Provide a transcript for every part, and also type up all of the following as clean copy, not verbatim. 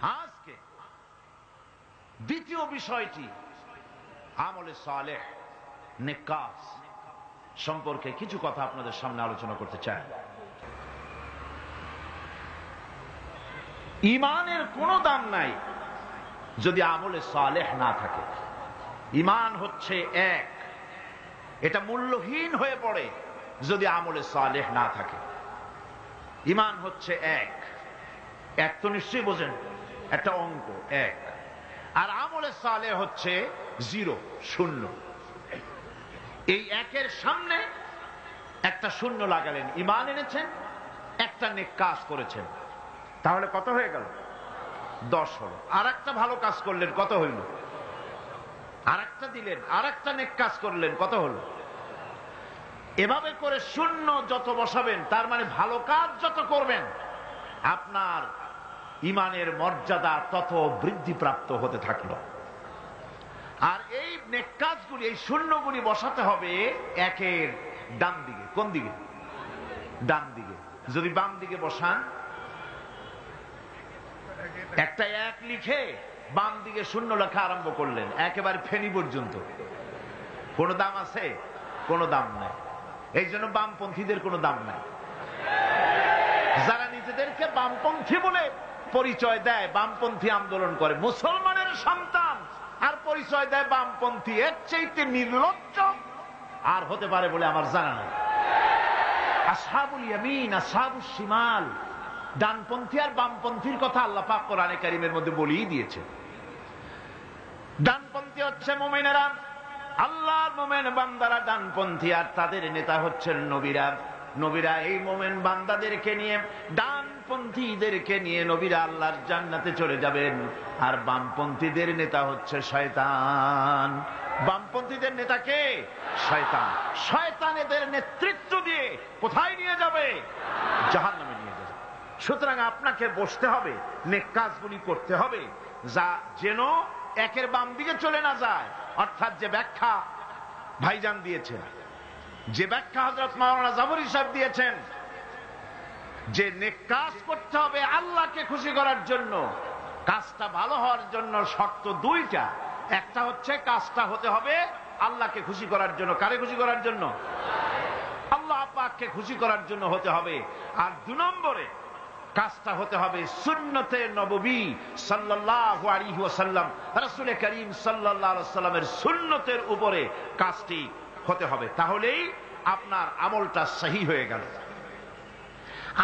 আজকে দ্বিতীয় বিষয়টি আমলে সালেহ, নেক কাজ সম্পর্কে কিছু কথা আপনাদের সামনে আলোচনা করতে চাই। ঈমানের কোনো দাম নাই যদি আমলে সালেহ না থাকে। ঈমান হচ্ছে এক, এটা মূল্যহীন হয়ে পড়ে যদি আমলে সালেহ না থাকে। ঈমান হচ্ছে এক, এক তো নিশ্চয়ই বোঝেন, একটা অঙ্ক এক, আর আমলে সালেহ হচ্ছে জিরো, শূন্য। এই একের সামনে একটা শূন্য লাগালেন, ঈমান এনেছেন, একটা নেক কাজ করেছেন, তাহলে কত হয়ে গেল? 10 হলো। আর একটা ভালো কাজ করলেন, কত হইল? আর একটা দিলেন, আর একটা নেক কাজ করলেন, কত হলো? এভাবে করে শূন্য যত বসাবেন, তার মানে ভালো কাজ যত করবেন, আপনার ঈমানের মর্যাদা তত বৃদ্ধিপ্রাপ্ত হতে থাকলো। আর এই নেক কাজগুলি, এই শূন্যগুলি বসাতে হবে একের ডান দিকে। কোন দিকে? ডান দিকে। যদি বাম দিকে বসান, একটা এক লিখে বাম দিকে শূন্য লেখা আরম্ভ করলেন, একেবারে ফেনী পর্যন্ত, কোনো দাম আছে? কোনো দাম নাই। এই জন্য বামপন্থীদের কোনো দাম নাই। যারা নিজেদেরকে বামপন্থী বলে পরিচয় দেয়, বামপন্থী আন্দোলন করে, মুসলমানের সন্তান আর পরিচয় দেয় বামপন্থী, এর চাইতে নির্লজ্জ আর হতে পারে বলে আমার জানা নাই। আসহাবুল ইয়ামিন, আসহাবুশ শিমাল, ডানপন্থী আর বামপন্থীর কথা আল্লাহ পাক কোরআনে কারীমের মধ্যে বলেই দিয়েছে। ডানপন্থী হচ্ছে মুমিনেরা, আল্লাহর মুমিন বান্দারা ডানপন্থী, আর তাদের নেতা হচ্ছেন নবীরা। নবীরা এই মুমিন বান্দাদেরকে নিয়ে, ডানপন্থীদেরকে নিয়ে নবীরা আল্লাহর জান্নাতে চলে যাবেন। আর বামপন্থীদের নেতা হচ্ছে শয়তান। বামপন্থীদের নেতা কে? শয়তান। শয়তান এদের নেতৃত্ব দিয়ে কোথায় নিয়ে যাবে? জাহান্নামে নিয়ে যাবে। সুতরাং আপনাকে বসতে হবে, নেক কাজগুলি করতে হবে, যা যেন একের বাম দিকে চলে না যায়। অর্থাৎ যে ব্যাখ্যা ভাইজান দিয়েছেন, যে ব্যাখ্যা হযরত মাওলানা জাফরি সাহেব দিয়েছেন, যে নেক কাজ করতে হবে আল্লাহকে খুশি করার জন্য, কাজটা ভালো হওয়ার জন্য শর্ত দুইটা। একটা হচ্ছে কাজটা হতে হবে আল্লাহকে খুশি করার জন্য। কারে খুশি করার জন্য? আল্লাহ পাককে খুশি করার জন্য হতে হবে। আর 2 নম্বরে কাজটা হতে হবে সুন্নতে নববী সাল্লাল্লাহু আলাইহি ওয়াসাল্লাম, রাসূল করিম সাল্লাল্লাহু আলাইহি ওয়াসাল্লামের সুন্নতের উপরে কাজটি হতে হবে। তাহলেই আপনার আমলটা সহি হয়ে গেল।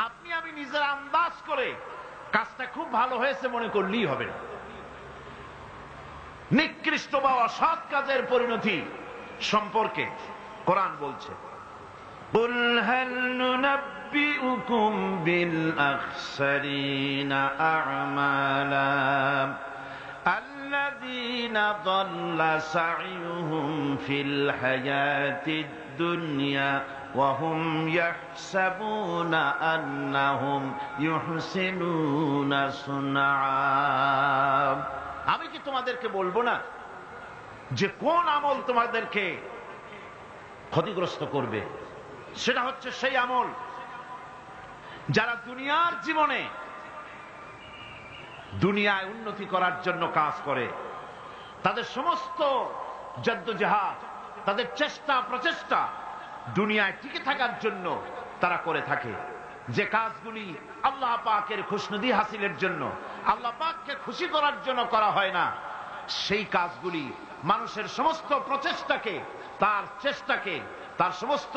আপনি আমি নিজের আন্দাজ করে কাজটা খুব ভালো হয়েছে মনে করলেই হবে না। নিকৃষ্ট বা অসৎ কাজের পরিণতি সম্পর্কে কোরআন বলছে, কুল হাল নুনাব্বিউকুম বিল আখসারিনা আ'মালা আল্লাযীনা দাল্লা সা'য়ুহুম ফিল হায়াতিদ দুনিয়া ওয়া হুম ইয়াহসাবুনা আন্নাহুম ইউহসিনুনা সুনআ। আমি কি তোমাদেরকে বলবো না যে কোন আমল তোমাদেরকে ক্ষতিগ্রস্ত করবে? সেটা হচ্ছে সেই আমল যারা দুনিয়ার জীবনে দুনিয়ায় উন্নতি করার জন্য কাজ করে, তাদের সমস্ত জদ্দোজাহাদ, তাদের চেষ্টা প্রচেষ্টা দুনিয়ায় টিকে থাকার জন্য তারা করে থাকে। যে কাজগুলি আল্লাহ পাকের খুশনুদি হাসিলের জন্য, আল্লাহ পাককে খুশি করার জন্য করা হয় না, সেই কাজগুলি মানুষের সমস্ত প্রচেষ্টাকে, তার চেষ্টাকে, তার সমস্ত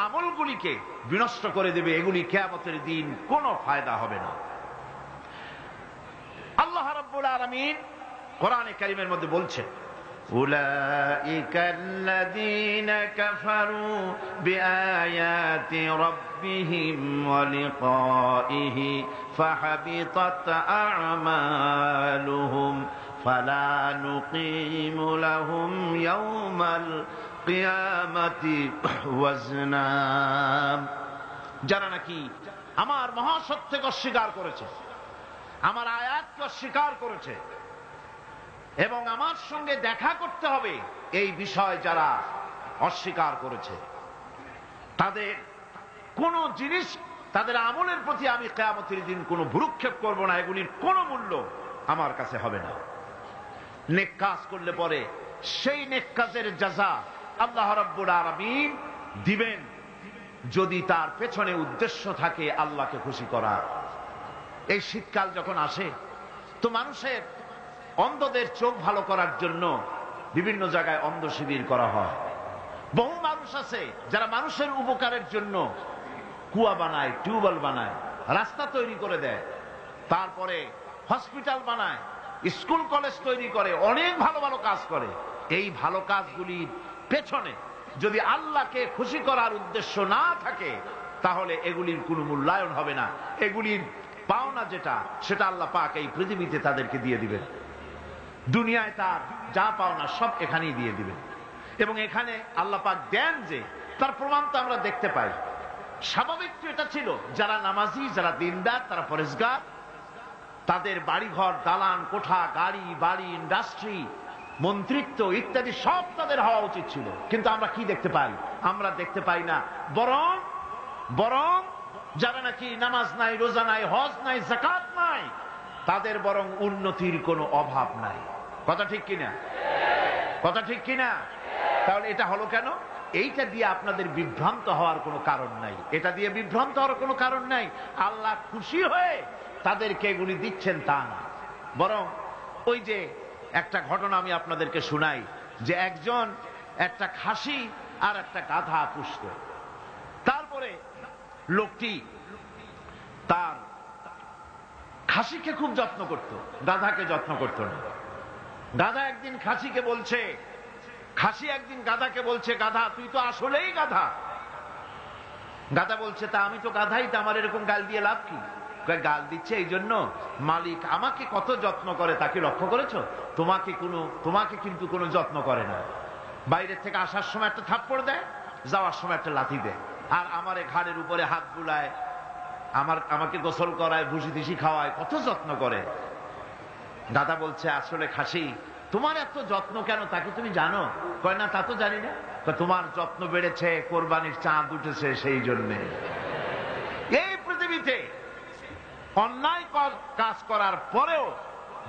আমলগুলিকে বিনষ্ট করে দেবে। এগুলি কিয়ামতের দিন কোনো ফায়দা হবে না। আল্লাহ রাব্বুল আলামিন কোরআনে কারীমের মধ্যে বলছেন, উলাইকাল্লাযীনা কাফারু বিআয়াতি রাব্বিহিম ওয়া লিকাইহি ফাহাবিতাত আ'মালুহুম ফালা নুকিমু লাহুম ইয়াওমাল কিয়ামাতি ওয়াজনা। যারা নাকি আমার মহাসত্যকে অস্বীকার করেছে, আমার আয়াতকে অস্বীকার করেছে এবং আমার সঙ্গে দেখা করতে হবে এই বিষয় যারা অস্বীকার করেছে, তাদের কোন জিনিস তাদের আমলের প্রতি আমি কিয়ামতের দিন কোনো ভ্রুক্ষেপ করব না, এগুলির কোনো মূল্য আমার কাছে হবে না। নেক কাজ করলে পরে সেই নেক কাজের জাযা আল্লাহ রাব্বুল আলামিন দিবেন, যদি তার পেছনে উদ্দেশ্য থাকে আল্লাহকে খুশি করা। এই শীতকাল যখন আসে তো মানুষের অন্ধদের চোখ ভালো করার জন্য বিভিন্ন জায়গায় অন্ধ শিবির করা হয়। বহু মানুষ আছে যারা মানুষের উপকারের জন্য কুয়া বানায়, টিউবওয়েল বানায়, রাস্তা তৈরি করে দেয়, তারপরে হসপিটাল বানায়, স্কুল কলেজ তৈরি করে, অনেক ভালো ভালো কাজ করে। এই ভালো কাজগুলির পেছনে যদি আল্লাহকে খুশি করার উদ্দেশ্য না থাকে তাহলে এগুলির কোনো মূল্যায়ন হবে না। এগুলির পাওনা যেটা সেটা আল্লাহ পাক এই পৃথিবীতে তাদেরকে দিয়ে দিবেন। দুনিয়ায় তার যা পাওনা সব এখানেই দিয়ে দিবেন। এবং এখানে আল্লাহ পাক দেন যে তার প্রমাণ তো আমরা দেখতে পাই। স্বাভাবিক তো এটা ছিল, যারা নামাজি, যারা দিনদার, তারা পরেজগার, তাদের বাড়িঘর, দালান কোঠা, গাড়ি বাড়ি, ইন্ডাস্ট্রি, মন্ত্রিত্ব ইত্যাদি সব তাদের হওয়া উচিত ছিল। কিন্তু আমরা কি দেখতে পাই? আমরা দেখতে পাই না। বরং যারা নাকি নামাজ নাই, রোজা নাই, হজ নাই, যাকাত নাই, তাদের বরং উন্নতির কোনো অভাব নাই। কথা ঠিক কিনা? কথা ঠিক কিনা? তাহলে এটা হলো কেন? এইটা দিয়ে আপনাদের বিভ্রান্ত হওয়ার কোনো কারণ নাই। এটা দিয়ে বিভ্রান্ত হওয়ার কোনো কারণ নাই। আল্লাহ খুশি হয়ে তাদেরকে এগুলি দিচ্ছেন তা না, বরং ওই যে একটা ঘটনা আমি আপনাদেরকে শুনাই, যে একজন একটা খাসি আর একটা গাধা পুষত। তারপরে লোকটি তার খাসিকে খুব যত্ন করত, গাধাকে যত্ন করত না। গাধা একদিন খাসিকে বলছে, খাসি একদিন গাধাকে বলছে, গাধা তুই তো আসলেই গাধা। গাধা বলছে, তা আমি তো গাধাই, তা আমার এরকম গাল দিয়ে লাভ কি? গাল দিচ্ছে এই জন্য মালিক আমাকে কত যত্ন করে তাকে লক্ষ্য করেছো? তোমাকে কিন্তু কোনো যত্ন করে না। বাইরের থেকে আসার সময় একটা থাপ্পড় দেয়, যাওয়ার সময় একটা লাথি দেয়, আর আমার ঘাড়ের উপরে হাত বুলায়, আমাকে গোসল করায়, ভুসি দিসি খাওয়ায়, কত যত্ন করে। দাদা বলছে, আসলে খাসি তোমার এত যত্ন কেন তাকে তুমি জানো? কয় না, তা তো জানি না। তোমার যত্ন বেড়েছে, কোরবানির চাঁদ উঠেছে সেই জন্যে। এই পৃথিবীতে অন্যায় কাজ করার পরেও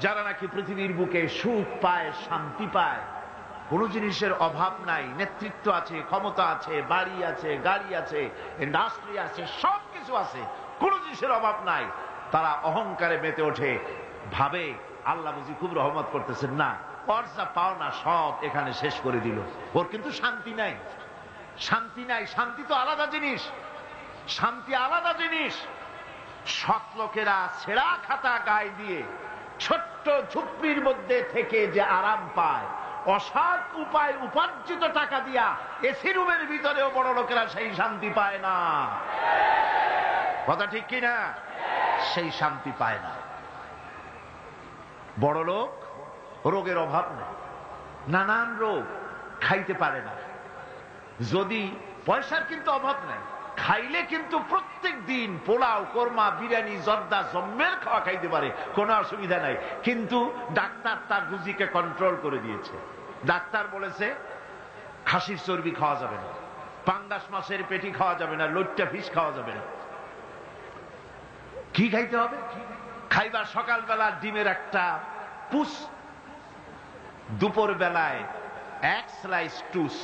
যারা নাকি পৃথিবীর বুকে সুখ পায়, শান্তি পায়, কোন জিনিসের অভাব নাই, নেতৃত্ব আছে, ক্ষমতা আছে, বাড়ি আছে, গাড়ি আছে, ইন্ডাস্ট্রি আছে, সবকিছু আছে, কোন জিনিসের অভাব নাই, তারা অহংকারে মেতে ওঠে, ভাবে আল্লাহ বুঝি খুব রহমত করতেছেন। না, ওর যা পাওনা সব এখানে শেষ করে দিল, ওর কিন্তু শান্তি নাই। শান্তি নাই। শান্তি তো আলাদা জিনিস, শান্তি আলাদা জিনিস। সৎ লোকেরা ছেঁড়া খাতা গায়ে দিয়ে ছোট্ট ঝুপড়ির মধ্যে থেকে যে আরাম পায়, অসৎ উপায় উপার্জিত টাকা দিয়া এসি রুমের ভিতরেও বড় লোকেরা সেই শান্তি পায় না। কথা ঠিক কিনা? সেই শান্তি পায় না। বড় লোক রোগের অভাব নেই, নানান রোগ, খাইতে পারে না। যদি পয়সার কিন্তু অভাব নাই, খাইলে কিন্তু প্রত্যেক দিন পোলাও, কোরমা, বিরিয়ানি, জর্দা, জম্মের খাওয়া খাইতে পারে, কোনো অসুবিধা নাই। কিন্তু ডাক্তার তার রুজিকে কন্ট্রোল করে দিয়েছে। ডাক্তার বলেছে খাসির চর্বি খাওয়া যাবে না, পাঙ্গাস মাছের পেটি খাওয়া যাবে না, লইট্টা ফিশ খাওয়া যাবে না। কি খাইতে হবে? খাইবার সকালবেলা ডিমের একটা পুষ, দুপুর বেলায় এক স্লাইস টুস,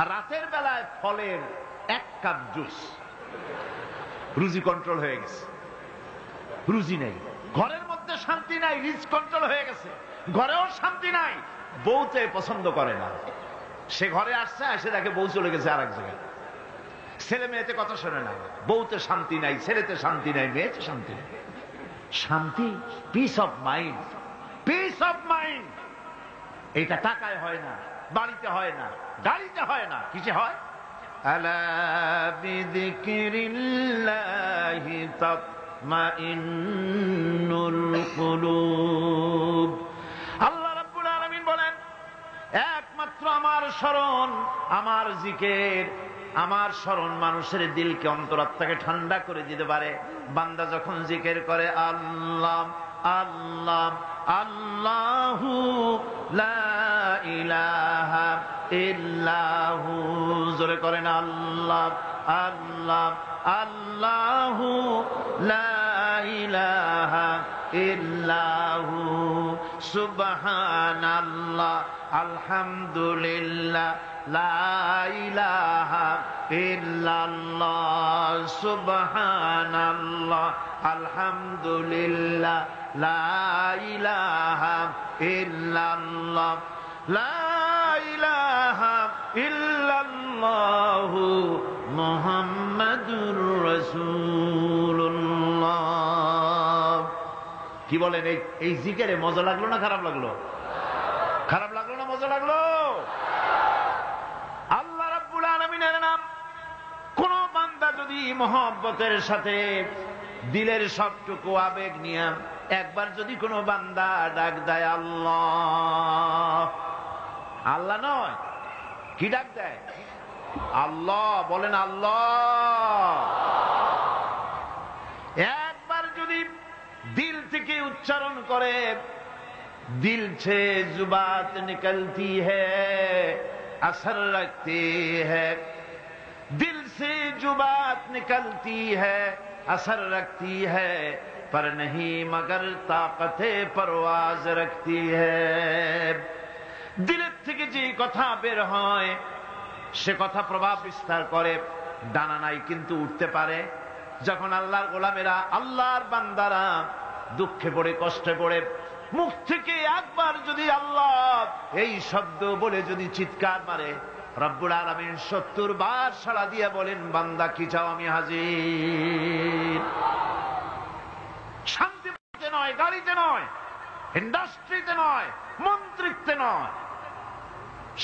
আর রাতের বেলায় ফলের এক কাপ জুস। রুজি কন্ট্রোল হয়ে গেছে। রুজি নেই, ঘরের মধ্যে শান্তি নাই, রিজ কন্ট্রোল হয়ে গেছে, ঘরেও শান্তি নাই। বউতে পছন্দ করে না, সে ঘরে আসছে, এসে দেখে বউ চলে গেছে আর এক জায়গায়। ছেলে মেয়েতে কথা শোনে না, বউতে শান্তি নাই, ছেলেতে শান্তি নাই, মেয়েতে শান্তি নাই। শান্তি, piece of mind, piece of mind, এটা টাকায় হয় না, বাড়িতে হয় না, গাড়িতে হয় না, কিসে হয়? আলা বিযিকরিল্লাহি তাতমাইন্নুল কুলুব। আল্লাহ রাব্বুল আলামিন বলেন, একমাত্র আমার স্মরণ, আমার জিকির, আমার স্মরণ মানুষের দিলকে, অন্তরাত্মাকে ঠান্ডা করে দিতে পারে। বান্দা যখন জিকির করে আল্লাহ আল্লাহ আল্লাহু লা ইলাহা ইল্লাহু, জোরে করেন আল্লাহ আল্লাহ আল্লাহু লা ইলাহা ইল্লাহু সুবহানাল্লাহ আলহামদুলিল্লাহ লা ইলাহা ইল্লাল্লাহ সুবহানাল্লাহ আলহামদুলিল্লাহ লা ইলাহা ইল্লাল্লাহ লা ইলাহা ইল্লাল্লাহু মুহাম্মাদুর রাসূলুল্লাহ। কি বলেন, এই জিকিরে মজা লাগলো না খারাপ লাগলো? খারাপ লাগলো না মজা লাগলো? আল্লাহ রাব্বুল আলামিনের নাম কোন বান্দা যদি মহব্বতের সাথে দিলের সবটুকু আবেগ নিয়ে একবার যদি কোনো বান্দা ডাক দেয় আল্লাহ, আল্লাহ নয়, কি ডাক দেয়? আল্লাহ। বলেন আল্লাহ। একবার যদি দিল থেকে উচ্চারণ করে, दिल से जुबात निकलती है असर रखती है, दिल से जुबात निकलती है असर रखती है, पर नहीं मगर ताकते परवाज रखती है। দিলের থেকে যে কথা বের হয় সে কথা প্রভাব বিস্তার করে, ডানা নাই কিন্তু উঠতে পারে। যখন আল্লাহর গোলামেরা, আল্লাহর বান্দারা দুঃখে পড়ে, কষ্টে পড়ে, মুখ থেকে একবার যদি আল্লাহ এই শব্দ বলে যদি চিৎকার মারে, রব্বুল আলামিন 70 বার সাড়া দিয়ে বলেন, বান্দা কি চাও, আমি হাজির। শান্তিতে নয়, গাড়িতে নয়, ইন্ডাস্ট্রিতে নয়, মন্ত্রিত্বে নয়,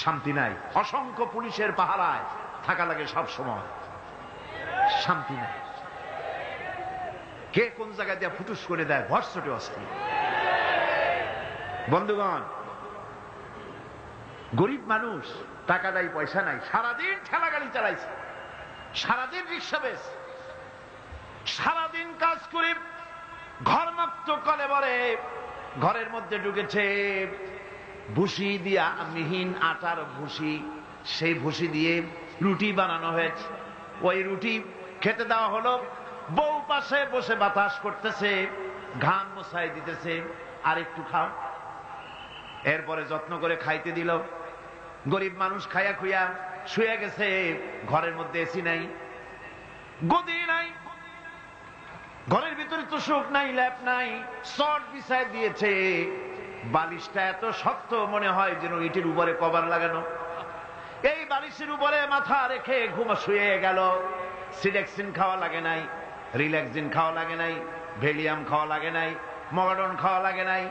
শান্তি নাই। অসংখ্য পুলিশের পাহারায় থাকা লাগে সব সময়, শান্তি নাই। কে কোন জায়গায় দিয়ে ফুটুস করে দেয়, ভরসটে অস্থির। বন্ধুগণ, গরিব মানুষ, টাকা নাই, পয়সা নাই, সারাদিন ঠেলা গাড়ি চালাইছে, সারাদিন রিক্সা বেচ, সারাদিন কাজ করে ঘর মাত্র কলে বলে, ঘরের মধ্যে ঢুকেছে ভুসি দিয়া, মিহিন আটার ভুসি, সেই ভুসি দিয়ে রুটি বানানো হয়েছে। ওই রুটি খেতে দেওয়া হলো, বউ পাশে বসে বাতাস করতেছে, ঘাম মোছাই দিতেছে, আর একটু খাও। এরপরে যত্ন করে খাইতে দিল। গরিব মানুষ খাইয়া খুইয়া শুয়ে গেছে, ঘরের মধ্যে এসি নাই, গদি নাই, ঘরের ভিতরে তো সুখ নাই, ল্যাপ নাই, চট বিছায় দিয়েছে। বালিশটা এত শক্ত মনে হয় যেন ইটের উপরে কভার লাগানো। এই বালিশের উপরে মাথা রেখে ঘুম শুয়ে গেল। সিডেক্সিন খাওয়া লাগে নাই, রিল্যাক্সিন খাওয়া লাগে নাই, ভেলিয়াম খাওয়া লাগে নাই, মগাডন খাওয়া লাগে নাই,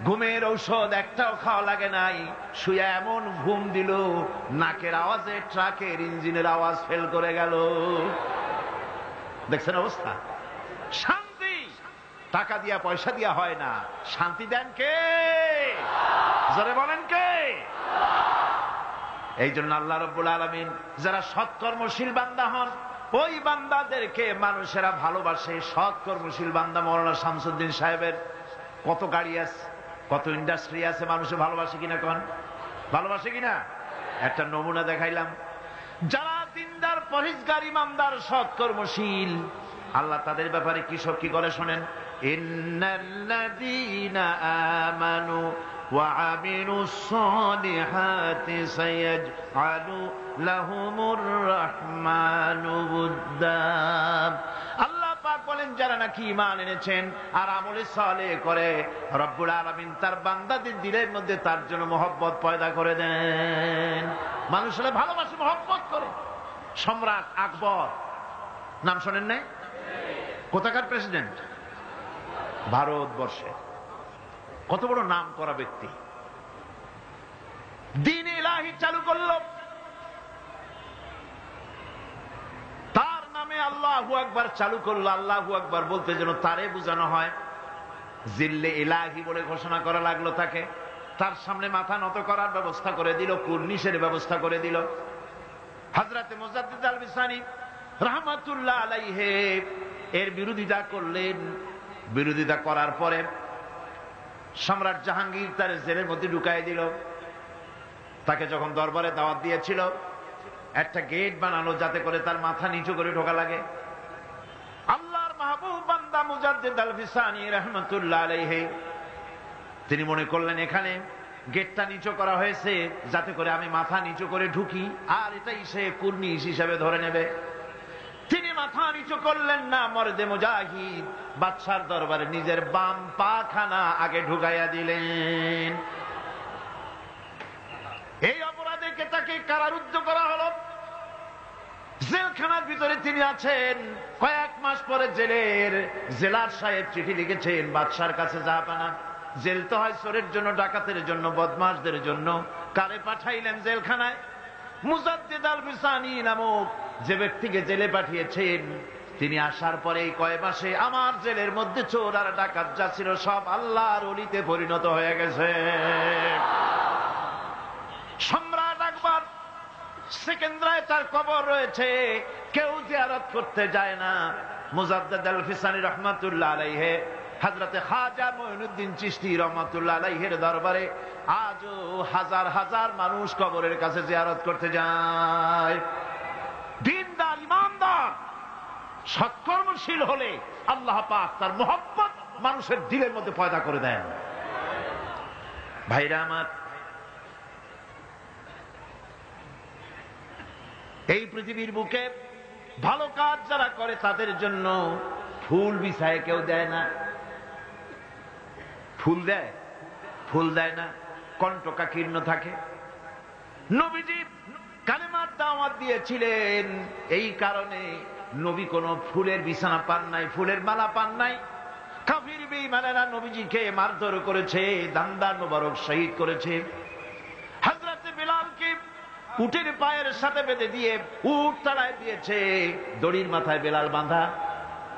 ঘুমের ঔষধ একটাও খাওয়া লাগে নাই। শুয়ে এমন ঘুম দিল, নাকের আওয়াজে ট্রাকের ইঞ্জিনের আওয়াজ ফেল করে গেল। দেখছেন অবস্থা? শান্তি টাকা দিয়া পয়সা দিয়া হয় না, শান্তি দেন কে? জোরে বলেন কে? এই জন্য আল্লাহ রাব্বুল আলামিন যারা সৎকর্মশীল বান্দা হন, ওই বান্দাদেরকে মানুষেরা ভালোবাসে। সৎকর্মশীল বান্দা মৌলানা শামসুদ্দিন সাহেবের কত গাড়ি আছে, কত ইন্ডাস্ট্রি আছে, মানুষে ভালোবাসে কিনা কন? ভালোবাসে কিনা? একটা নমুনা দেখাইলাম। যারা দিনদার, পরহেজগার, ইমানদার, সৎকর্মশীল, আল্লাহ তাদের ব্যাপারে কি সব কি করে শোনেন। ইন্নাল্লাযীনা আমানু ওয়া আমিলুস সালিহাতি সায়াজআলু লাহুমুর রাহমানু উদ্দা। আল্লাহ পাক বলেন, যারা নাকি ঈমান এনেছেন আর আমলে সালেহ করে, রব্বুল আলামিন তার বান্দাদের দিলের মধ্যে তার জন্য মহব্বত পয়দা করে দেন। মানুষেরা ভালোবাসে, মহব্বত করে। সম্রাট আকবর নাম শোনেন নাই? কোথাকার প্রেসিডেন্ট? ভারতবর্ষে। কত বড় নাম করা ব্যক্তি, দ্বীন ইলাহি চালু করল। তার নামে আল্লাহু আকবার চালু করলো। আল্লাহু আকবার বলতে যেন তারে বোঝানো হয়। জিল্লে ইলাহি বলে ঘোষণা করা লাগলো তাকে। তার সামনে মাথা নত করার ব্যবস্থা করে দিল, কুর্নিশের ব্যবস্থা করে দিল। হযরতে মুজাদ্দিদ আল বিসানি রাহমাতুল্লাহ আলাইহি এর বিরোধিতা করলেন। বিরোধিতা করার পরে সম্রাট জাহাঙ্গীর তার জেলের মধ্যে ঢুকাই দিল। তাকে যখন দরবারে দাওয়াত দিয়েছিল, একটা গেট বানালো যাতে করে তার মাথা নিচু করে ঢোকা লাগে। মুজাদ্দিদ আল ফিসানি রাহমাতুল্লাহ আলাইহি তিনি মনে করলেন এখানে গেটটা নিচু করা হয়েছে যাতে করে আমি মাথা নিচু করে ঢুকি, আর এটাই সে কুর্নিশ হিসেবে ধরে নেবে। তিনি মাথা নিচু করলেন না, মর্দে মুজাহিদ বাদশার দরবারে নিজের বাম পাখানা আগে ঢুকাইয়া দিলেন। এই অপরাধে তাকে কারারুদ্ধ করা হলো। জেলখানার ভিতরে তিনি আছেন। কয়েক মাস পরে জেলার সাহেব চিঠি লিখেছেন বাদশার কাছে, জাহাপানা জেল তো হয় চোরের জন্য, ডাকাতের জন্য, বদমাশদের জন্য, কারে পাঠাইলেন জেলখানায়? মুজাদ্দিদ আল ফিসানি নামক যে ব্যক্তিকে জেলে পাঠিয়েছেন, তিনি আসার পরে কয়েক মাসে আমার জেলের মধ্যে চোর আর ডাকাত যা ছিল সব আল্লাহর ওলিতে পরিণত হয়ে গেছে। সম্রাট আকবর সেকেন্দ্রায় তার কবর রয়েছে, কেউ জিয়ারত করতে যায় না। মুজাদ্দিদ আল ফিসানি রহমাতুল্লাহ আলাইহি হযরতে খাজা মুঈনুদ্দিন চিশতি রহমাতুল্লাহ আলাইহির দরবারে আজও হাজার হাজার মানুষ কবরের কাছে জিয়ারত করতে যায়। দিনদার ইমানদার সৎকর্মশীল হলে আল্লাহ পাক তার মহব্বত মানুষের দিলের মধ্যে পয়দা করে দেন। ভাইরা আমার, এই পৃথিবীর বুকে ভালো কাজ যারা করে তাদের জন্য ফুল বিছায় কেউ দেয় না। ফুল দেয়? ফুল দেয় না, কণ্ঠকাকীর্ণ থাকে। নবীজি কালেমার দাওয়াত দিয়েছিলেন, এই কারণে নবী কোনো ফুলের বিছানা পান নাই, ফুলের মালা পান নাই। কাফির বেঈমানেরা নবীজিকে মারধর করেছে, দান্দার মোবারক শহীদ করেছে। হযরত বিলালকে উটের পায়ের সাথে বেঁধে দিয়ে উট তাড়ায় দিয়েছে, দড়ির মাথায় বেলাল বাঁধা,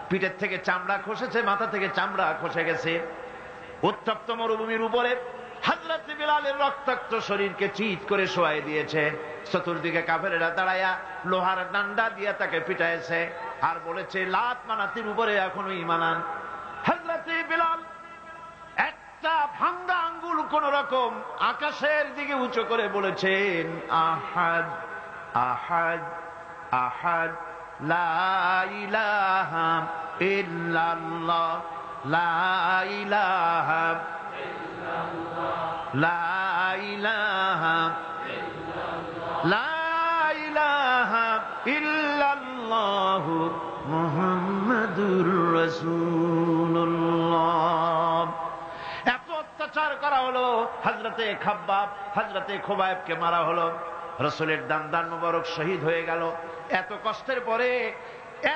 পিঠের থেকে চামড়া খসেছে, মাথা থেকে চামড়া খসে গেছে। উত্তপ্ত মরুভূমির উপরে হযরত বিলালের রক্তাক্ত শরীরকে চিৎ করে শোয়াই দিয়েছে। চতুর্দিকে কাফেরেরা দাঁড়ায়া লোহার ডান্ডা দিয়ে তাকে পিটাইছে আর বলেছে লাত মানাতির উপরে এখনো ঈমান আন। হযরত বিলাল একটা ভাঙ্গা আঙ্গুল কোন রকম আকাশের দিকে উঁচু করে বলেছেন, আহাদ আহাদ আহাদ লা ইলাহা ইল্লাল্লাহ লা ইলাহা লা ইলাহা লা ইলাহা ইল্লাল্লাহু মুহাম্মাদুর রাসূলুল্লাহ। এত অত্যাচার করা হলো, হযরতে খাব্বাব হযরতে খুবাইবকে মারা হলো, রাসূলের দান্দান মোবারক শহীদ হয়ে গেল। এত কষ্টের পরে,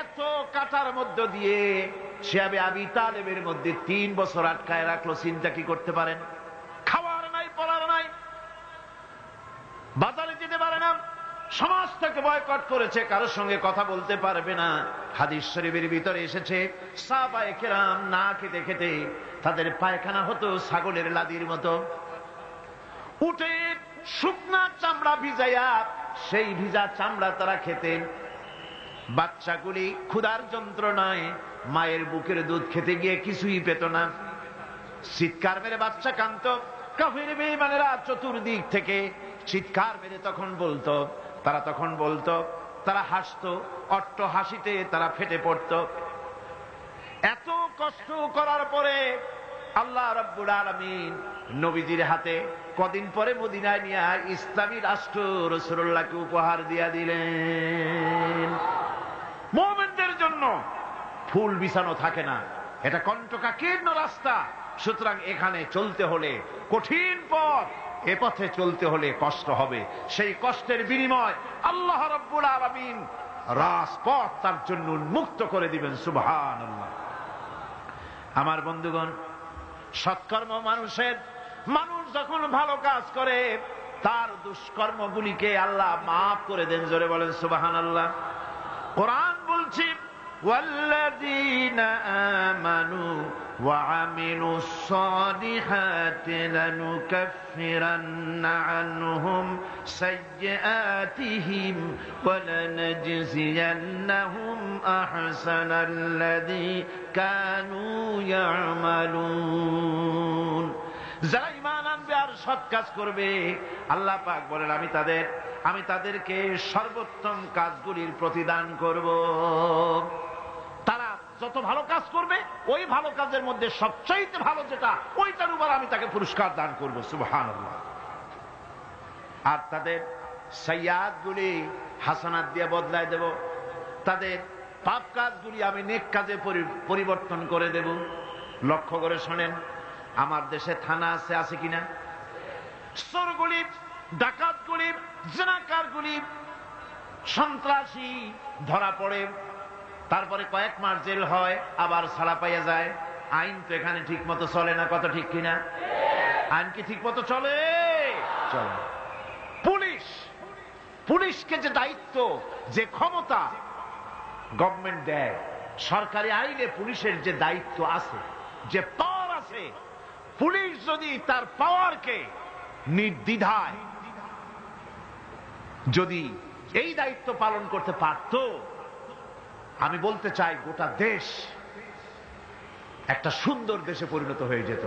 এত কাটার মধ্য দিয়ে শিয়াবে আবি তালেবের মধ্যে 3 বছর আটকায় রাখলো। চিন্তা কি করতে পারেন? খাওয়ার নাই, পড়ার নাই, বাজারে যেতে পারে না, সমাজ থেকে বয়কট করেছে, কারোর সঙ্গে কথা বলতে পারবে না। হাদিস শরীফের ভিতরে এসেছে সাহাবায়ে কেরাম না খেতে খেতে তাদের পায়খানা হতো ছাগলের লাদির মতো। উটের শুকনা চামড়া ভিজাইয়া সেই ভিজা চামড়া তারা খেতেন। বাচ্চাগুলি ক্ষুধার যন্ত্রণায় মায়ের বুকের দুধ খেতে গিয়ে কিছুই পেত না, চিৎকার মেরে বাচ্চা কাঁদত। কাফির বেঈমানেরা চতুর্দিক থেকে চিৎকার মেরে তখন বলতো, তারা হাসতো, অট্ট হাসিতে তারা ফেটে পড়ত। এত কষ্ট করার পরে আল্লাহ রাব্বুল আলামিন নবীজির হাতে কদিন পরে মদিনায় নিয়ে ইসলামী রাষ্ট্র রাসূলুল্লাহকে উপহার দিয়া দিলেন। মুমিনদের জন্য ফুল বিছানো থাকে না, এটা কণ্টকাকীর্ণ রাস্তা। সুতরাং এখানে চলতে হলে কঠিন পথ, এ পথে চলতে হলে কষ্ট হবে। সেই কষ্টের বিনিময় আল্লাহ রাব্বুল আলামিন রাজপথ তার জন্য উন্মুক্ত করে দিবেন। সুবহানাল্লাহ। আমার বন্ধুগণ, সৎকর্ম মানুষ যখন ভালো কাজ করে তার দুষ্কর্মগুলিকে আল্লাহ মাফ করে দেন। জোরে বলেন সুবহানাল্লাহ। কোরআন বলছি, والذين آمنوا وعملوا الصالحات لنكفرن عنهم سيئاتهم ولنجزينهم أحسن الذي كانوا يعملون। যারা ঈমান আনবে আর সৎ কাজ করবে, আল্লাহ পাক বলেন আমি তাদেরকে সর্বোত্তম কাজগুলির প্রতিদান করব। তারা যত ভালো কাজ করবে ওই ভালো কাজের মধ্যে সবচাইতে ভালো যেটা ওইটার উপর আমি তাকে পুরস্কার দান করব। সুবহানাল্লাহ। আর তাদের সাইয়্যাতগুলি হাসানাত দিয়ে বদলায় দেব, তাদের পাপ কাজগুলি আমি নেক কাজে পরিবর্তন করে দেব। লক্ষ্য করে শোনেন, আমার দেশে থানা আছে কিনা? চোরগুলি, ডাকাতগুলি, জিনাকারগুলি, সন্ত্রাসী ধরা পড়ে, তারপরে কয়েক মাস জেল হয়, আবার ছাড়া পাইয়া যায়। আইন তো এখানে ঠিক মতো চলে না, কত ঠিক কিনা? আইন কি ঠিক মতো চলে? চলে। পুলিশকে যে দায়িত্ব, যে ক্ষমতা গভর্নমেন্ট দেয়, সরকারি আইনে পুলিশের যে দায়িত্ব আছে, যে পাওয়ার আছে, পুলিশ যদি তার পাওয়ারকে নির্দ্বিধায় যদি এই দায়িত্ব পালন করতে পারত, আমি বলতে চাই গোটা দেশ একটা সুন্দর দেশে পরিণত হয়ে যেত।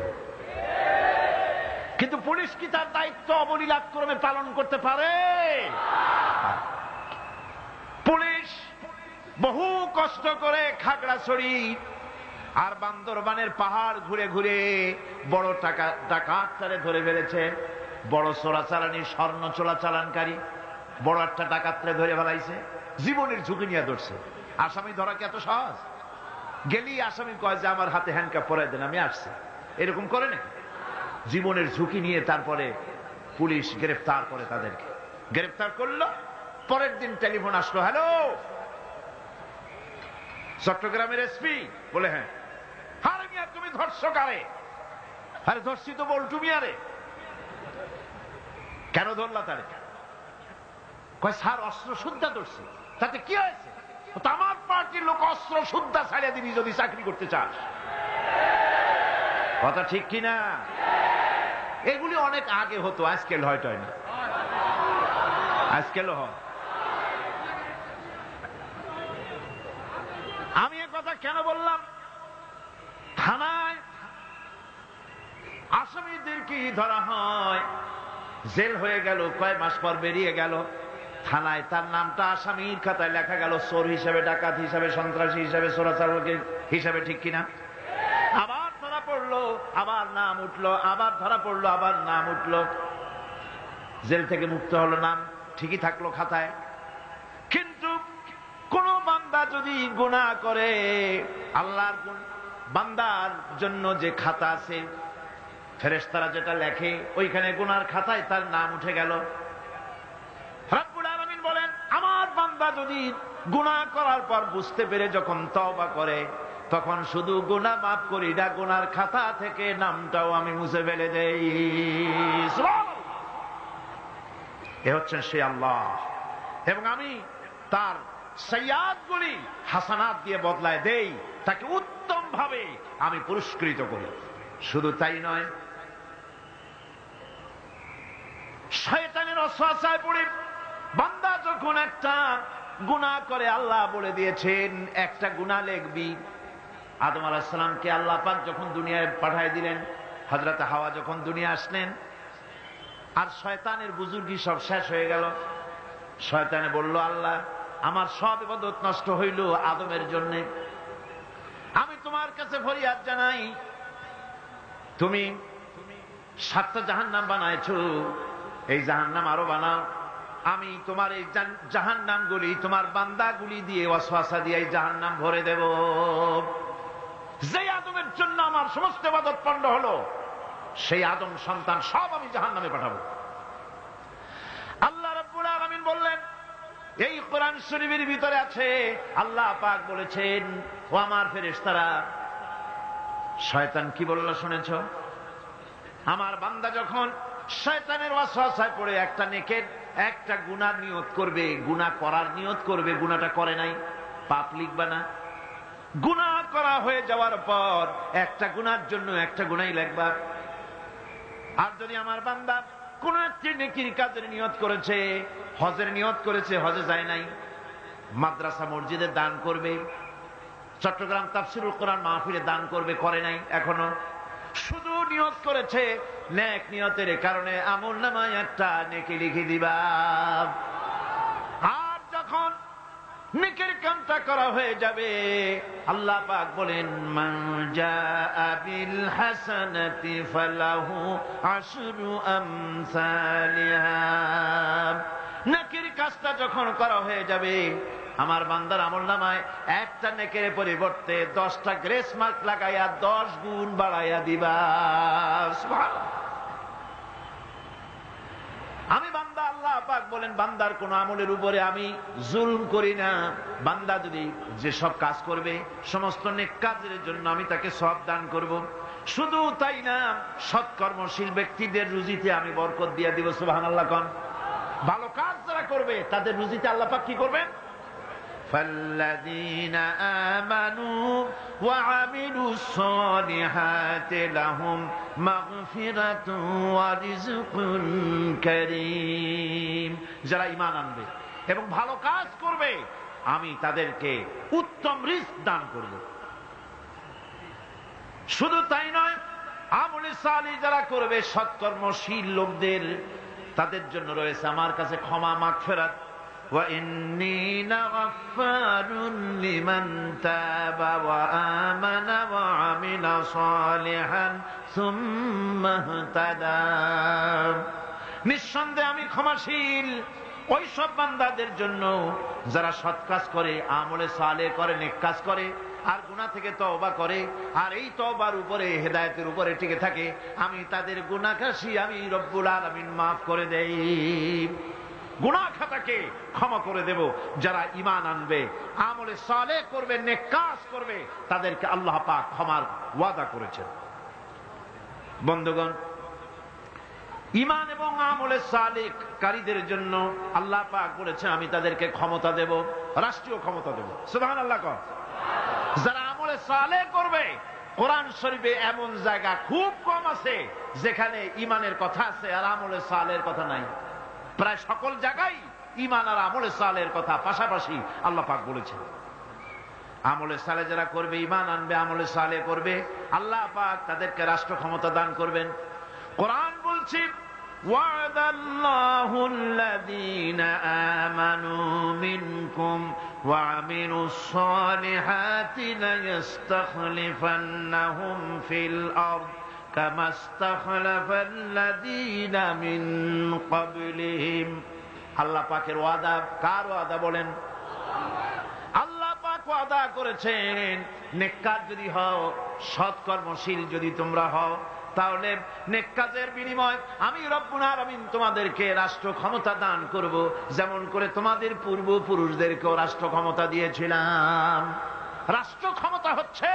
কিন্তু পুলিশ কি তার দায়িত্ব অবলীলাক্রমে পালন করতে পারে? পুলিশ বহু কষ্ট করে খাগড়াছড়ি আর বান্দরবানের পাহাড় ঘুরে ঘুরে বড় ডাকাতরে ধরে ফেলেছে। বড় চোরাচালানি, স্বর্ণ চোরাচালানকারী বড় একটা ডাকাতরে ধরে ফেলাইছে, জীবনের ঝুঁকি নিয়ে ধরছে। আসামি ধরা কি এত সহজ? গেলি আসামি কয় যে আমার হাতে হ্যান্ডকাপ পরাই দেন, আমি আসছি। এরকম করে নাকি? জীবনের ঝুঁকি নিয়ে তারপরে পুলিশ গ্রেফতার করে, তাদেরকে গ্রেফতার করলো। পরের দিন টেলিফোন আসলো, হ্যালো চট্টগ্রামের এসপি? বলে হ্যাঁ। আরে মিয়া তুমি ধরছো কারে? আরে ধরছি তো বল্টু মিয়ারে। কেন ধরলা তারে? কয় স্যার অস্ত্র শুদ্ধা ধরছি। তাতে কি হয়েছে? আমার পার্টির লোক অস্ত্র শুদ্ধা ছাড়িয়ে দিবি যদি চাকরি করতে চাস। কথা ঠিক কিনা? এগুলি অনেক আগে হতো, আজকাল হয়তো হয় না, আজকালও হয়। আমি এ কথা কেন বললাম? থানায় আসামিদেরকে ধরা হয়, জেল হয়ে গেল, কয় মাস পর বেরিয়ে গেল, থানায় তার নামটা আসামির খাতায় লেখা গেল চোর হিসাবে, ডাকাত হিসাবে, সন্ত্রাসী হিসাবে, চোরাচালান হিসাবে, ঠিক কিনা? আবার ধরা পড়লো, আবার নাম উঠলো, আবার ধরা পড়লো, আবার নাম উঠলো, জেল থেকে মুক্ত হলো, নাম ঠিকই থাকলো খাতায়। কিন্তু কোন বান্দা যদি গুনাহ করে, আল্লাহর বান্দার জন্য যে খাতা আছে, ফেরেশতারা যেটা লেখে, ওইখানে গুনার খাতায় তার নাম উঠে গেল। রব্বুল আলামিন বলেন, আমার বান্দা যদি গুনাহ করার পর বুঝতে পেরে যখন তওবা করে, তখন শুধু গুনাহ মাফ করি না, গুনার খাতা থেকে নামটাও আমি মুছে ফেলে দেই। এ হচ্ছেন সে আল্লাহ। এবং আমি তার সাইয়্যাতগুলি হাসানাত দিয়ে বদলায় দেই, তাকে উত্তম ভাবে আমি পুরস্কৃত করি। শুধু তাই নয়, শয়তানের ওয়াসওয়াসায় পড়ে বান্দা যখন একটা গুনাহ করে, আল্লাহ বলে দিয়েছেন একটা গুনাহ লিখবি। আদম আলাইহিস সালামকে আল্লাহ পাক যখন দুনিয়ায় পাঠিয়ে দিলেন, হযরত হাওয়া যখন দুনিয়া আসলেন, আর শয়তানের বুজুর্গি সব শেষ হয়ে গেল। শয়তানে বলল, আল্লাহ আমার সব ইবাদত নষ্ট হইল আদমের জন্য, আমি তোমার কাছে ফরিয়াদ জানাই, তুমি 7টা জাহান্নাম বানাইছো, এই জাহান্নাম আরো বানাও। আমি তোমার এই জাহান্নামগুলি তোমার বান্দাগুলি দিয়ে ওয়াসওয়াসা দিয়ে এই জাহান্নাম ভরে দেব। যে আদমের জন্য আমার সমস্ত ইবাদত পণ্ড হলো, সেই আদম সন্তান সব আমি জাহান্নামে পাঠাবো। আল্লাহ রাব্বুল আলামিন বললেন, এই কোরআন শরীফের ভিতরে আছে, আল্লাহ পাক বলেছেন, ও আমার ফেরেশতারা, শয়তান কি বলল শুনেছ? আমার বান্দা যখন শয়তানের ওয়াসওয়াসায় পড়ে একটা নেকের একটা গুনাহ নিয়ত করবে, গুনাহ করার নিয়ত করবে, গুনাহটা করে নাই, পাপ লিখবা না। গুনাহ করা হয়ে যাওয়ার পর একটা গুনার জন্য একটা গুনাহই লিখবা। আর যদি আমার বান্দা কোন একটি নেকির কাজের নিয়ত করেছে, হজের নিয়ত করেছে, হজে যায় নাই, মাদ্রাসা মসজিদে দান করবে, চট্টগ্রাম তাফসীরুল কোরআন মাহফিলে দান করবে, করে নাই এখনো, শুধু নিয়ত করেছে, নেক নিয়তের কারণে আমলনামায় একটা নেকি লিখে দিবা। আর যখন নেকের কামটা করা হয়ে যাবে। আল্লাহ পাক বলেন মান জাআ বিল হাসানাতি ফালাহু আশরু আমসালিহা। নেকের কাজটা যখন করা হয়ে যাবে, আমার বান্দার আমলনামায় একটা নেকের পরিবর্তে 10টা গ্রেস মার্ক লাগাইয়া 10 গুণ বাড়াইয়া দিবা। সুবহানাল্লাহ। আমি বান্দা, আল্লাহ পাক বলেন বান্দার কোন আমলের উপরে আমি জুলম করি না। বান্দা যদি যে সব কাজ করবে সমস্ত নেক কাজের জন্য আমি তাকে সওয়াব দান করব। শুধু তাই না, সৎকর্মশীল ব্যক্তিদের রুজিতে আমি বরকত দিয়ে দিব। সুবহানাল্লাহ কোন। ভালো কাজ যারা করবে তাদের রুজিতে আল্লাহ পাক কি করবেন? فالذين آمنوا وعملوا الصالحات لهم مغفرة ورزق كريم। যারা ঈমান আনবে এবং ভালো কাজ করবে আমি তাদেরকে উত্তম রিজক দান করব। শুধু তাই নয়, আমলে সালিহ যারা করবে, সৎকর্মশীল লোকদের, তাদের জন্য রয়েছে আমার কাছে ক্ষমা, মাগফিরাত। وَإِنِّي لَغَفَّارٌ لِمَنْ تَابَ وَآمَنَ وَعَمِلَ صَالِحًا ثُمَّ اهْتَدَى। নিঃসন্দেহে আমি ক্ষমাশীল ওই সব বান্দাদের জন্য যারা সৎ কাজ করে, আমলে সালেহ করে, নেক কাজ করে, আর গুনাহ থেকে তওবা করে, আর এই তওবার উপরে, হেদায়েতের উপরে টিকে থাকে। আমি তাদের গুনাহগাশি আমি রব্বুল আলামিন মাফ করে দেই। গুনাহ খাতাকে ক্ষমা করে দেব। যারা ঈমান আনবে, আমলে সালেহ করবে, নেক কাজ করবে, তাদেরকে আল্লাহ পাক ক্ষমার ওয়াদা করেছেন। বন্ধুগণ, ঈমান এবং আমলে সালেহ কারীদের জন্য আল্লাহ পাক বলেছেন আমি তাদেরকে ক্ষমতা দেব, রাষ্ট্রীয় ক্ষমতা দেব। সুবহানাল্লাহ। যারা আমলে সালেহ করবে, কোরআন শরীফে এমন জায়গা খুব কম আছে যেখানে ঈমানের কথা আছে আর আমলে সালেহের কথা নাই। প্রায় সকল জায়গায় ঈমান আর আমলে সালেহের কথা পাশাপাশি আল্লাহ পাক বলেছেন। আমলে সালেহ যারা করবে, ঈমান আনবে, আমলে সালেহ করবে, আল্লাহ পাক তাদেরকে রাষ্ট্র ক্ষমতা দান করবেন। কোরআন বলছে ওয়া'দাল্লাহু আল্লাযীনা আমানু মিনকুম ওয়া আমিলুস সালিহাতি লায়াস্তাখলিফান্নাহুম ফিল আরদ كما استخلف الذين من قبلهم। আল্লাহ পাকের ওয়াদা, কার ওয়াদা বলেন? আল্লাহ পাক ওয়াদা করেছেন নেক কাজ যদি হও, সৎকর্মশীল যদি তোমরা হও, তাহলে নেক কাজের বিনিময় আমি রব্বুল আলামিন তোমাদেরকে রাষ্ট্র ক্ষমতা দান করব, যেমন করে তোমাদের পূর্বপুরুষদেরকেও রাষ্ট্র ক্ষমতা দিয়েছিলাম। রাষ্ট্র ক্ষমতা হচ্ছে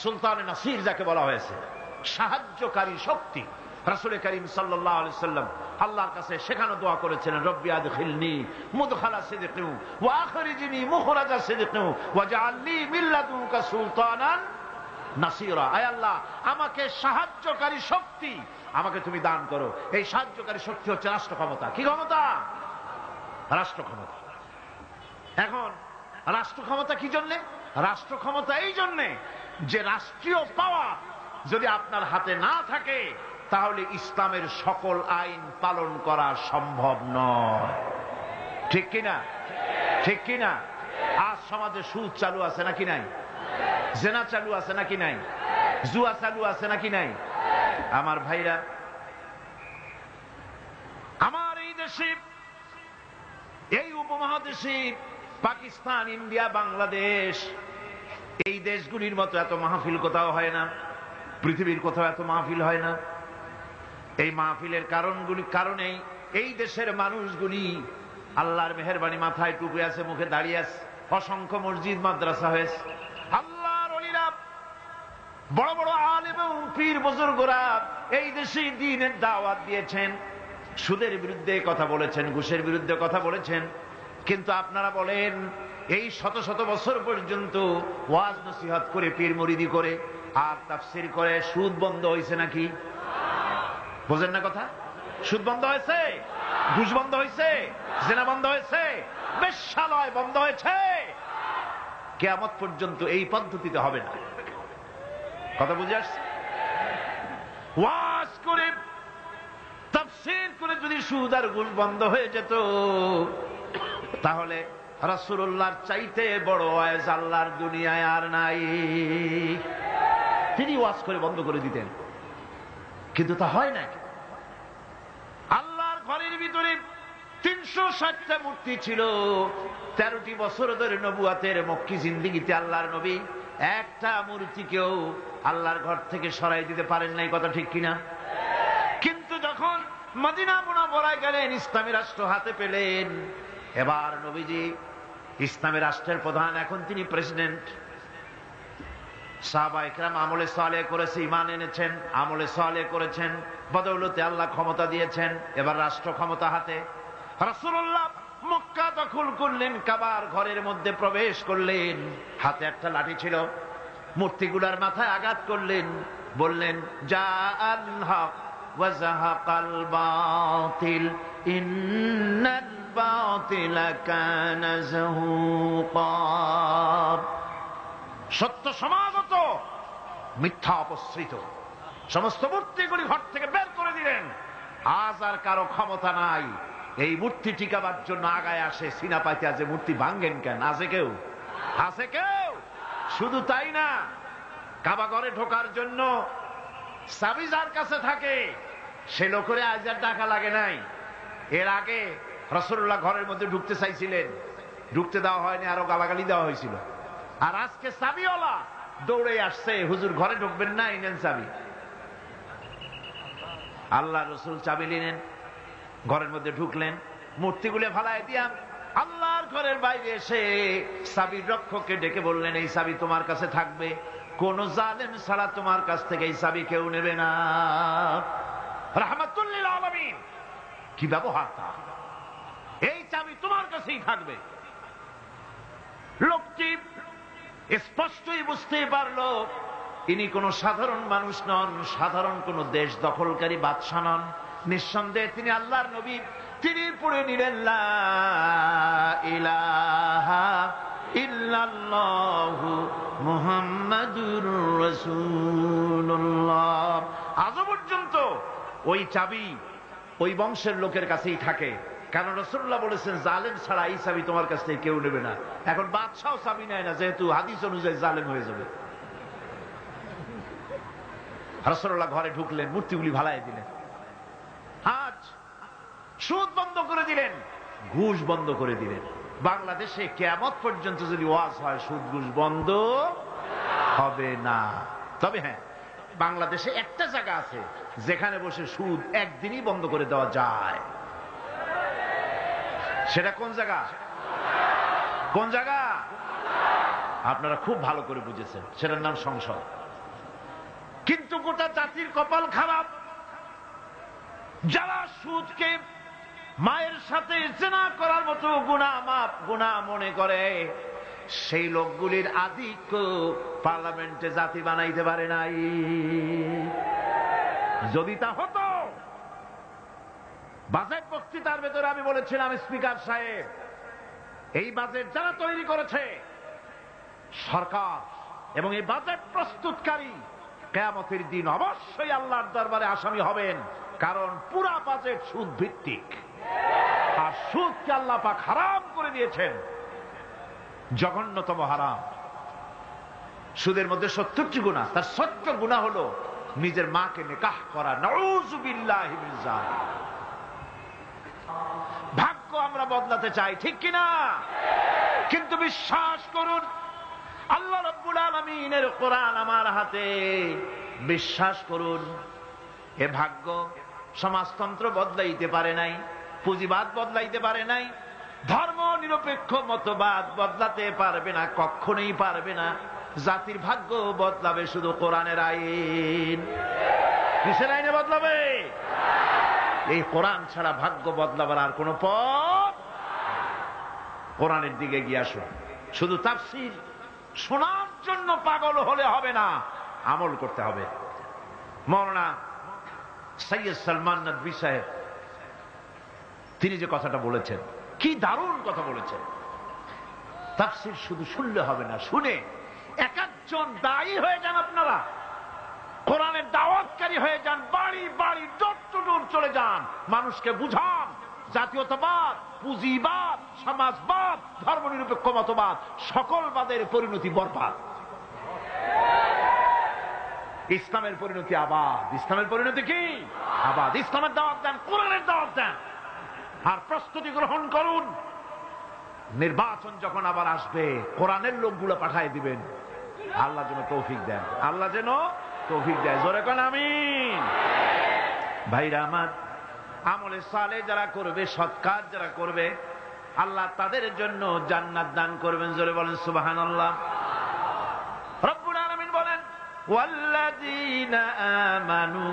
সুলতানে নাসির যাকে বলা হয়েছে, সাহায্যকারী শক্তি। রাসূল করিম সাল্লাল্লাহু আলাইহি সাল্লাম আল্লাহর কাছে সেখানে দোয়া করেছেন রব্বি আদখিলনি মুদখালা সিদকিন ওয়া আখরিজনি মুখরাজা সিদকিন ওয়াজআলনি মিন লাদুনকা সুলতানান নাসিরা। আয় আল্লাহ, আমাকে সাহায্যকারী শক্তি আমাকে তুমি দান করো। এই সাহায্যকারী শক্তি হচ্ছে রাষ্ট্র ক্ষমতা। কি ক্ষমতা? রাষ্ট্র ক্ষমতা। এখন রাষ্ট্র ক্ষমতা কি জন্য? রাষ্ট্র ক্ষমতা এই জন্য যে রাষ্ট্রীয় পাওয়ার যদি আপনার হাতে না থাকে তাহলে ইসলামের সকল আইন পালন করা সম্ভব নয়। ঠিক কিনা? ঠিক কিনা? আজ সমাজে সুদ চালু আছে নাকি নাই? জেনা চালু আছে নাকি নাই? জুয়া চালু আছে নাকি নাই? আমার ভাইরা, আমার এই দেশে, এই উপমহাদেশে, পাকিস্তান, ইন্ডিয়া, বাংলাদেশ, এই দেশগুলির মতো এত মাহফিল কোথাও হয় না। পৃথিবীর কোথাও এত মাহফিল হয় না। এই মাহফিলের কারণেই এই দেশের মানুষগুলি আল্লাহর মেহেরবানি, মাথায় টুপি আছে, মুখে দাঁড়িয়ে আছে, অসংখ্য মসজিদ মাদ্রাসা হয়েছে। আল্লাহর ওলিরা, বড় বড় আলেম এবং পীর বুজুর্গরা এই দেশে দ্বীনের দাওয়াত দিয়েছেন, সুদের বিরুদ্ধে কথা বলেছেন, ঘুষের বিরুদ্ধে কথা বলেছেন। কিন্তু আপনারা বলেন, এই শত শত বছর পর্যন্ত ওয়াজ নসিহত করে, পীর মুরিদি করে আর তাফসীর করে সুদ বন্ধ হয়েছে নাকি? বোঝেন না কথা? সুদ বন্ধ হয়েছে, ঘুষ বন্ধ হয়েছে, জেনা বন্ধ হয়েছে, বেশ্যালয় বন্ধ হয়েছে। কিয়ামত পর্যন্ত এই পদ্ধতিতে হবে না। কথা বুঝে আসছে? ওয়াজ করে, তাফসীর করে যদি সুদ আর ঘুষ বন্ধ হয়ে যেত তাহলে রাসূলুল্লাহর চাইতে বড় ওয়াজ আল্লাহর দুনিয়ায় আর নাই। তিনি ওয়াজ করে বন্ধ করে দিতেন, কিন্তু তা হয় না। আল্লাহর ঘরের ভিতরে 360টা মূর্তি ছিল। 13টি বছর ধরে নবুয়াতের মক্কি জিন্দেগিতে আল্লাহর নবী একটা মূর্তিকেও আল্লাহর ঘর থেকে সরাই দিতে পারেন নাই, কথা ঠিক কিনা? কিন্তু যখন মদিনা মুনাওয়ারায় গেলেন, ইসলামী রাষ্ট্র হাতে পেলেন, এবার নবীজি ইসলামী রাষ্ট্রের প্রধান, এখন তিনি প্রেসিডেন্ট। সাহাবায়ে কেরাম আমলে সালেহ করেছে, ঈমান এনেছেন, আমলে সালেহ করেছেন, বদৌলতে আল্লাহ ক্ষমতা দিয়েছেন, এবার রাষ্ট্র ক্ষমতা হাতে। রাসূলুল্লাহ মক্কা দখল করলেন, কাবার ঘরের মধ্যে প্রবেশ করলেন, হাতে একটা লাঠি ছিল, মূর্তিগুলার মাথায় আঘাত করলেন, বললেন জাআল হক ওয়া যাহাকাল বাতিল ইন্নাল বাতিলা কানা যাহুকা। সত্য সমাগত, মিথ্যা অপসৃত। সমস্ত মূর্তিগুলি ঘর থেকে বের করে দিলেন। আজ আর কারো ক্ষমতা নাই এই মূর্তি টিকাবার জন্য আগায় আসে সিনা পাইতে, আজ মূর্তি ভাঙ্গেন কেন? আছে কেউ? আছে কেউ? শুধু তাই না, কাবা ঘরে ঢোকার জন্য চাবি যার কাছে থাকে সে লোকের আজ আর টাকা লাগে নাই। এর আগে রাসূলুল্লাহ ঘরের মধ্যে ঢুকতে চাইছিলেন, ঢুকতে দেওয়া হয়নি, আরো গালাগালি দেওয়া হয়েছিল। আর আজকে চাবিওয়ালা দৌড়ে আসছে, হুজুর ঘরে ঢুকবেন না, এনেন চাবি। আল্লাহ রসুল চাবি নিলেন, ঘরের মধ্যে ঢুকলেন, মূর্তিগুলো ফালায় দিয়া আল্লাহর ঘরের বাইরে এসে চাবির রক্ষককে ডেকে বললেন, এই চাবি তোমার কাছে থাকবে, কোন জালেম ছাড়া তোমার কাছ থেকে এই চাবি কেউ নেবে না। রাহমাতুল লিল আলামিন, কি ব্যবহার তা! এই চাবি তোমার কাছেই থাকবে। লোকটি স্পষ্টই বুঝতে পারলো ইনি কোন সাধারণ মানুষ নন, সাধারণ কোন দেশ দখলকারী বাদশা নন। নিঃসন্দেহে তিনি আল্লাহর নবী। তিনি পড়ে নিলেন লা ইলাহা ইল্লাল্লাহু মুহাম্মাদুর রাসূলুল্লাহ। আজ পর্যন্ত ওই চাবি ওই বংশের লোকের কাছেই থাকে, কারণ রাসূলুল্লাহ বলেছেন জালেম ছাড়া এই চাবি তোমার কাছ থেকে কেউ নেবে না। এখন বাদশাও চাবি নেয় না, যেহেতু হাদিস অনুযায়ী জালেম হয়ে যাবে। রাসূলুল্লাহ ঘরে ঢুকলেন, মূর্তিগুলি ভালায় দিলেন, আজ সুদ বন্ধ করে দিলেন, ঘুষ বন্ধ করে দিলেন। বাংলাদেশে কিয়ামত পর্যন্ত যদি ওয়াজ হয় সুদ ঘুষ বন্ধ হবে না। তবে হ্যাঁ, বাংলাদেশে একটা জায়গা আছে যেখানে বসে সুদ একদিনই বন্ধ করে দেওয়া যায়। সেটা কোন জায়গা? কোন জায়গা? আপনারা খুব ভালো করে বুঝেছেন, সেটার নাম সংসদ। কিন্তু গোটা জাতির কপাল খারাপ, যারা সুদকে মায়ের সাথে জিনা করার মতো গুনাহ মনে করে, সেই লোকগুলির আধিক্য পার্লামেন্টে জাতি বানাইতে পারে নাই। যদি তা হতো, বাজেট বক্তৃতার ভেতরে আমি বলেছিলাম, স্পিকার সাহেব, এই বাজেট যারা তৈরি করেছে সরকার এবং এই বাজেট প্রস্তুতকারী কিয়ামতের দিন অবশ্যই আল্লাহর দরবারে আসামি হবেন, কারণ পুরা বাজেট সুদ ভিত্তিক। আর সুদকে আল্লাহ পাক হারাম করে দিয়েছেন, জঘন্যতম হারাম। সুদের মধ্যে 70টি গুনাহ, তার 70 গুনাহ হলো নিজের মাকে নিকাহ করা। নাউযুবিল্লাহি মিন যালিক। ভাগ্য আমরা বদলাতে চাই, ঠিক কিনা? কিন্তু বিশ্বাস করুন, আল্লাহ রাব্বুল আলামিনের কোরআন আমার হাতে, বিশ্বাস করুন, এ ভাগ্য সমাজতন্ত্র বদলাইতে পারে নাই, পুঁজিবাদ বদলাইতে পারে নাই, ধর্ম নিরপেক্ষ মতবাদ বদলাতে পারবে না, কখনোই পারবে না। জাতির ভাগ্য বদলাবে শুধু কোরআনের আইন। কিসের আইনে বদলাবে? এই কোরআন ছাড়া ভাগ্য বদলাবার আর কোন পথ। কোরআনের দিকে গিয়ে আসুন। শুধু তাফসীর শোনার জন্য পাগল হলে হবে না, আমল করতে হবে। মাওলানা সৈয়দ সালমান নদভী সাহেব, তিনি যে কথাটা বলেছেন, কি দারুণ কথা বলেছেন। তাফসীর শুধু শুনলে হবে না, শুনে এক একজন দায়ী হয়ে যান। আপনারা কোরআনের দাওয়াতকারী হয়ে যান, বাড়ি বাড়ি ডোর টু ডোর চলে যান, মানুষকে বুঝান জাতীয়তাবাদ, পুঁজিবাদ, সমাজবাদ, ধর্মনিরপেক্ষ মতবাদ, সকল বাদের পরিণতি বরবাদ। ইসলামের পরিণতি আবাদ। ইসলামের পরিণতি কি? আবাদ। ইসলামের দাওয়াত দেন, কোরআনের দাওয়াত দেন, আর প্রস্তুতি গ্রহণ করুন। নির্বাচন যখন আবার আসবে, কোরআনের লোকগুলো পাঠায় দিবেন। আল্লাহ যেন তৌফিক দেন, আল্লাহ যেন তৌফিক দেয়। জোরে কোন আমিন। ভাইরা আমার, আমলে সালেহ যারা করবে, সৎ কাজ যারা করবে, আল্লাহ তাদের জন্য জান্নাত দান করবেন। জোরে বলেন সুবহানাল্লাহ। রব্বুল আলামিন বলেন, ওয়াল্লাযীনা আমানু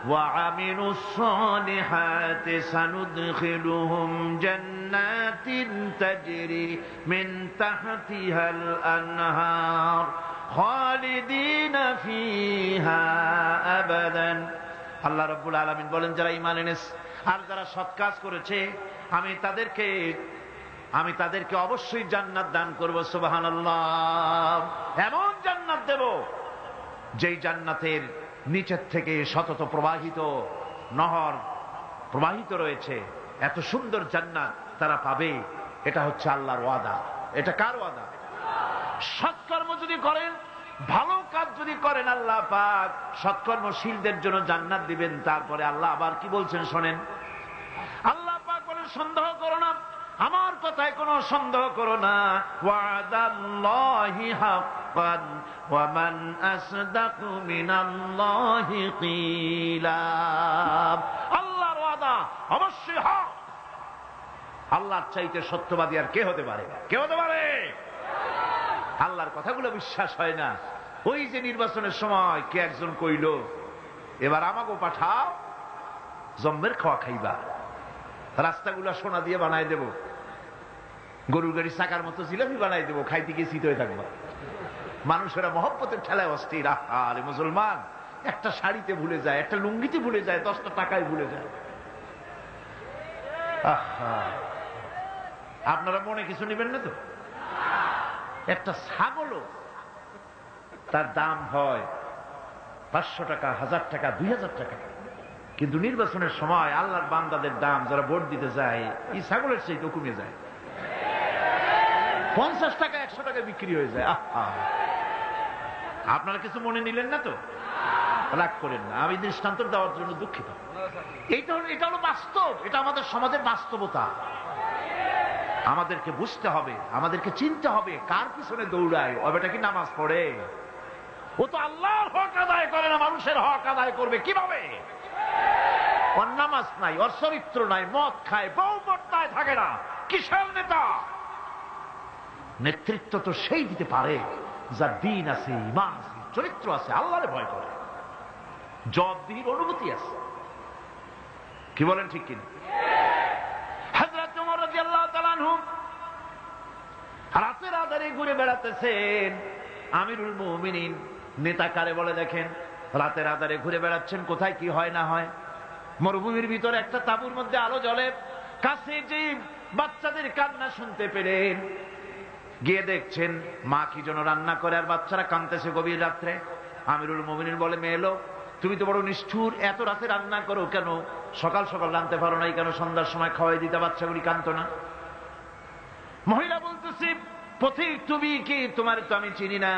ওয়া আমিলুস সালিহাতি সানুদখিলুহুম জান্নাতিন তাজরি মিন তাহতিহাল আনহার খালিদিনা ফিহা আবাদান। আল্লাহ রাব্বুল আলামিন বলেন, যারা ঈমান এনেছে আর যারা সৎ কাজ করেছে, আমি তাদেরকে অবশ্যই জান্নাত দান করব। সুবহানাল্লাহ। এমন জান্নাত দেব যেই জান্নাতের নিচের থেকে শতত প্রবাহিত নহর প্রবাহিত রয়েছে। এত সুন্দর জান্নাত তারা পাবে। এটা হচ্ছে আল্লাহর ওয়াদা। এটা কার ওয়াদা? সৎকর্ম যদি করেন, ভালো কাজ যদি করেন, আল্লাহ পাক সৎকর্মশীলদের জন্য জান্নাত দিবেন। তারপরে আল্লাহ আবার কি বলছেন শোনেন। আল্লাহ পাক বলেন, সন্দেহ করো না, আমার কথায় কোনো সন্দেহ করো না। ওয়াদাল্লাহি হাক্কান ওয়া মান আসদাকু মিনাল্লাহি কিলা। আল্লাহর ওয়াদা অবশ্যই হক। আল্লাহর চাইতে সত্যবাদী আর কে হতে পারে? কে হতে পারে? আল্লাহর কথাগুলো বিশ্বাস হয় না। ওই যে নির্বাচনের সময় কে একজন কইল, এবার আমাকেও পাঠাও, জম্মের খাওয়া খাইবা, রাস্তাগুলা সোনা দিয়ে বানাই দেব, গরুর গাড়ি চাকার মতো জিলাপি বানাই দেব, খাইতে গিয়ে শীত হয়ে থাকবা। মানুষেরা মহব্বতের ঠেলায় অস্থির। আরে মুসলমান, একটা শাড়িতে ভুলে যায়, একটা লুঙ্গিতে ভুলে যায়, 10টা টাকায় ভুলে যায়। আপনারা মনে কিছু নেবেন না তো? একটা ছাগলও তার দাম হয় 500 টাকা, 1000 টাকা, 2000 টাকা। কিন্তু নির্বাচনের সময় আল্লাহর বান্দাদের দাম যারা ভোট দিতে যায়, এই ছাগলের চাইতে কমে যায়। 50 টাকা, 100 টাকা বিক্রি হয়ে যায়। আপনারা কিছু মনে নিলেন না তো? রাগ করেন না, আমি দৃষ্টান্ত দেওয়ার জন্য দুঃখিত। এটা হলো বাস্তব, এটা আমাদের সমাজের বাস্তবতা। আমাদেরকে বুঝতে হবে, আমাদেরকে চিনতে হবে কার পিছনে দৌড়ায়। ওটা কি নামাজ পড়ে? ও তো আল্লাহর হক আদায় করে না, মানুষের হক আদায় করবে কিভাবে? ওর নামাজ নাই, ওর চরিত্র নাই, মদ খায়, বউ পর্দায় থাকে না, কিসের নেতা? নেতৃত্ব তো সেই দিতে পারে যার দিন আছে, ঈমান আছে, চরিত্র আছে, আল্লাহরে ভয় করে, জবাবদিহির অনুভূতি আছে। কি বলেন, ঠিক কিনা? হযরত ওমর রাদিয়াল্লাহু তাআলা আনহু রাতের আঁধারে ঘুরে বেড়াতেছেন। আমিরুল মুমিনিন নেতা কারে বলে দেখেন, রাতের আঁধারে ঘুরে বেড়াচ্ছেন, কোথায় কি হয় না হয়। মরুভূমির ভিতরে একটা তাঁবুর মধ্যে আলো জ্বলে, কাছে যে বাচ্চাদের কান্না শুনতে পেলেন, গিয়ে দেখছেন মা কি যেন রান্না করে আর বাচ্চারা কাঁদতেছে গভীর রাত্রে। আমিরুল মুমিনিন বলে, মেয়ে লোক, তুমি তো বড় নিষ্ঠুর, এত রাতে রান্না করো কেন? সকাল সকাল রাঁধতে পারো নাই কেন? সন্ধ্যার সময় খাওয়াই দিতে, বাচ্চাগুলি কাঁদতো না। মহিলা বলতেছি, পথিক তুমি কি? তোমার তো আমি চিনি না।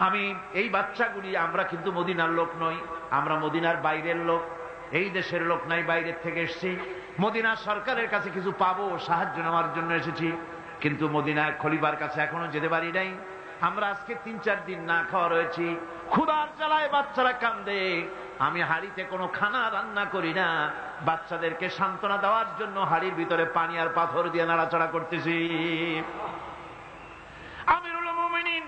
আমি এই বাচ্চাগুলি, আমরা কিন্তু মদিনার লোক নই, আমরা মদিনার বাইরের লোক, এই দেশের লোক নাই, বাইরের থেকে এসেছি। মদিনার সরকারের কাছে কিছু পাবো, সাহায্য নেওয়ার জন্য এসেছি, কিন্তু মদিনার খলিফার কাছে এখনো যেতে পারি নাই। আমরা আজকে 3-4 দিন না খাওয়া রয়েছি, ক্ষুধার জ্বালায় বাচ্চারা কান্দে। আমি হাড়িতে কোনো খানা রান্না করি না, বাচ্চাদেরকে সান্ত্বনা দেওয়ার জন্য হাড়ির ভিতরে পানি আর পাথর দিয়ে নাড়াচাড়া করতেছি। আমিরুল মুমিনিন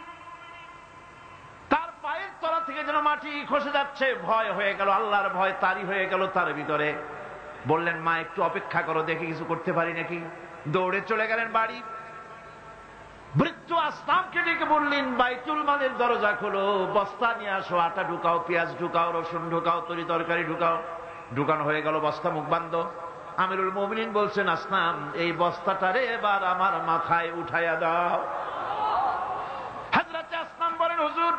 তার পায়ের তলা থেকে যেন মাটি খসে যাচ্ছে, ভয় হয়ে গেল, আল্লাহর ভয় তারই হয়ে গেল তার ভিতরে। বললেন, মা একটু অপেক্ষা করো, দেখে কিছু করতে পারি নাকি। দৌড়ে চলে গেলেন বাড়ি। বৃদ্ধ আসলামকে ডেকে বললেন, বাইতুল মালের দরজা খোলো, বস্তা নিয়ে আসো, আটা ঢুকাও, পেঁয়াজ ঢুকাও, রসুন ঢুকাও, তরি তরকারি ঢুকাও। ঢুকানো হয়ে গেল, বস্তা মুখ বান্ধ। আমিরুল মুমিনিন বলছেন, আসলাম, এই বস্তাটারে এবার আমার মাথায় উঠাইয়া দাও। হযরত আসলাম বলেন, হুজুর,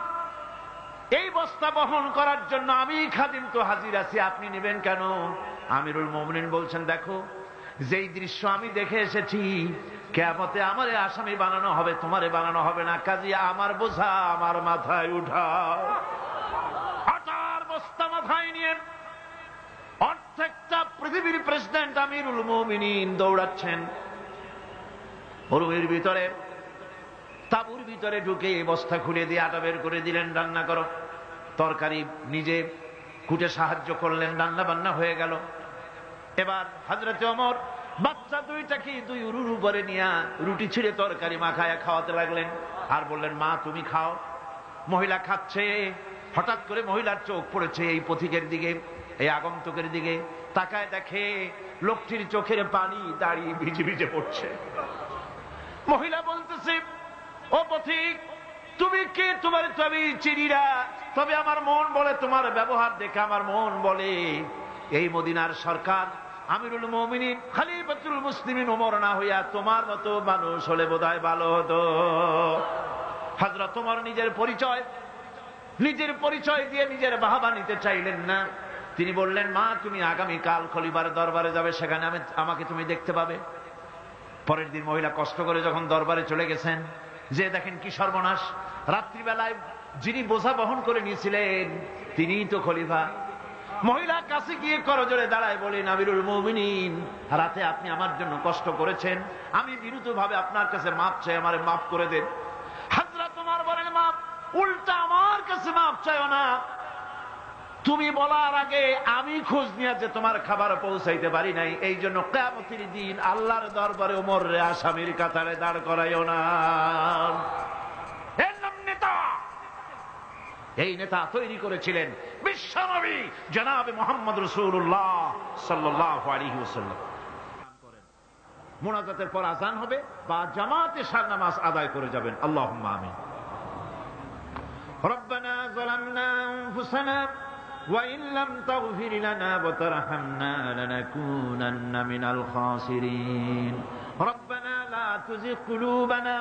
এই বস্তা বহন করার জন্য আমি খাদিম তো হাজির আছি, আপনি নেবেন কেন? আমিরুল মুমিনিন বলছেন, দেখো, যেই দৃশ্য আমি দেখে এসেছি, কিয়ামতে আমারে আসামি বানানো হবে, তোমারে বানানো হবে না, কাজী আমার বোঝা আমার মাথায় উঠাও। আটার বস্তা মাথায় নিয়ে অর্ধেকটা পৃথিবীর প্রেসিডেন্ট আমিরুল মুমিনিন দৌড়াচ্ছেন। মরুভূমির ভিতরে তাঁবুর ভিতরে ঢুকে বস্তা খুলে দিয়ে আটা বের করে দিলেন, রান্না করো। তরকারি নিজে কুটে সাহায্য করলেন, রান্না বান্না হয়ে গেল। এবার হযরত ওমর বাচ্চা দুইটাকে দুই উরুর উপরে নিয়ে রুটি ছিঁড়ে তরকারি মাখায়া খাওয়াতে লাগলেন, আর বললেন, মা তুমি খাও। মহিলা খাচ্ছে। হঠাৎ করে মহিলার চোখ পড়েছে এই পথিকের দিকে, এই আগন্তুকের দিকে। তাকায় দেখে লোকটির চোখের পানি দাঁড়িয়ে ভিজে ভিজে পড়ছে। মহিলা বলতেছে, ও পথিক, তুমি কে? তোমার তো আমি চিনি না, তবে আমার মন বলে, তোমার ব্যবহার দেখে আমার মন বলে এই মদিনার সরকার আমিরুল মুমিনিন খলিফাতুল মুসলিমিন ওমর না হইয়া তোমার মতো মানুষ হলে বোধহয় ভালো হতো। হযরত ওমর নিজের পরিচয় দিয়ে নিজের বাহবা নিতে চাইলেন না। তিনি বললেন, মা তুমি আগামীকাল খলিফার দরবারে যাবে, সেখানে আমাকে তুমি দেখতে পাবে। পরের দিন মহিলা কষ্ট করে যখন দরবারে চলে গেছেন, যে দেখেন কি সর্বনাশ, রাত্রিবেলায় যিনি বোঝা বহন করে নিয়েছিলেন তিনিই তো খলিফা। মহিলা কাছে গিয়ে করজোড়ে দাঁড়ায় বলেন, আমিরুল মুমিনিন, রাতে আপনি আমার জন্য কষ্ট করেছেন, আমি বিরুদ্ধভাবে আপনার কাছে মাপ চাই, আমারে মাফ করে দেন। হযরত ওমর বলেন, মাপ? উল্টা আমার কাছে মাপ চাইও না, তুমি বলার আগে আমি খোঁজ নিয়ে যে তোমার খাবার পৌঁছাইতে পারি নাই, এই জন্য কিয়ামতের দিন আল্লাহর দরবারে ওমরে আসামির কাতারে দাঁড় করাইও না। এর নাম নেতা। এই নেতা তৈরি করেছিলেন বিশ্বনবী জনাবে মুহাম্মদ রাসূলুল্লাহ সাল্লাল্লাহু আলাইহি ওয়াসাল্লাম। মুনাজাতের পর আযান হবে বা জামাতে সার নামাজ আদায় করে যাবেন। আল্লাহুম্মা আমিন। রব্বানা যালামনা আনফুসানা وإن لم تغفر لنا وترحمنا لنكونن من الخاسرين ربنا لا تزغ قلوبنا